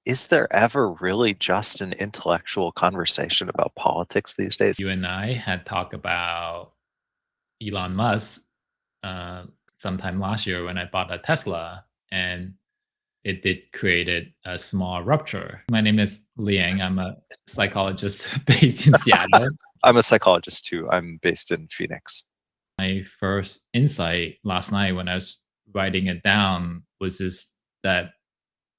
Is there ever really just an intellectual conversation about politics these days? You and I had talked about Elon Musk uh, sometime last year when I bought a Tesla, and it did create a small rupture. My name is Liang. I'm a psychologist based in Seattle. I'm a psychologist too. I'm based in Phoenix. My first insight last night when I was writing it down was this that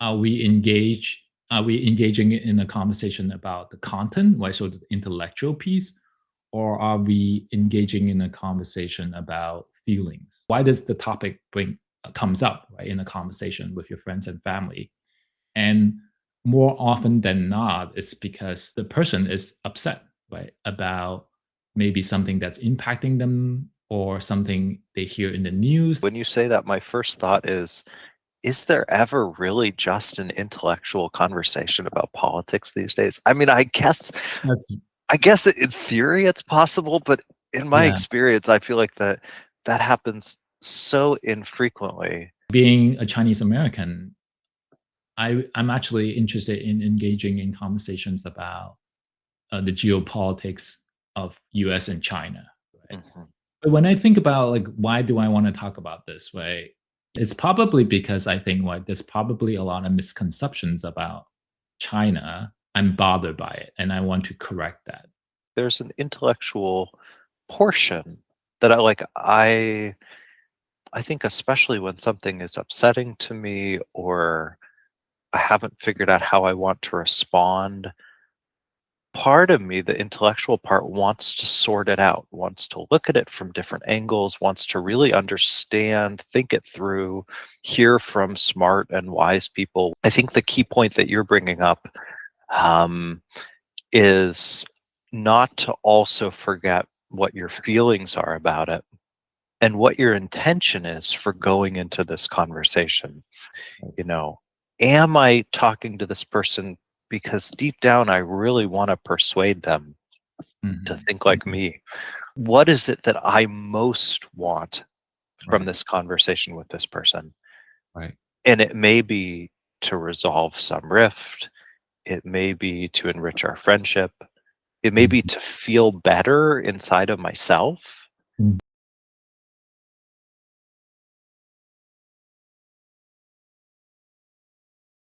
are we engage are we engaging in a conversation about the content, right? So the intellectual piece, or are we engaging in a conversation about feelings? Why does the topic bring comes up right in a conversation with your friends and family? And more often than not, it's because the person is upset, right, about maybe something that's impacting them or something they hear in the news. When you say that, my first thought is there ever really just an intellectual conversation about politics these days? I mean, That's I guess in theory it's possible, but in my yeah. experience, I feel like that happens so infrequently. Being a Chinese American, I'm actually interested in engaging in conversations about the geopolitics of US and China. Right? Mhm. But when I think about like why do I want to talk about this, right? It's probably because I think like there's probably a lot of misconceptions about China. I'm bothered by it and I want to correct that. There's an intellectual portion that I think especially when something is upsetting to me or I haven't figured out how I want to respond, part of me, the intellectual part, wants to sort it out, wants to look at it from different angles, wants to really understand, think it through, hear from smart and wise people. I think the key point that you're bringing up um, is not to also forget what your feelings are about it and what your intention is for going into this conversation. You know, am I talking to this person because deep down I really want to persuade them to Mhm, think like mhm. me? What is it that I most want from Right, this conversation with this person? right. And it may be to resolve some rift, it may be to enrich our friendship, it may be Mhm. to feel better inside of myself.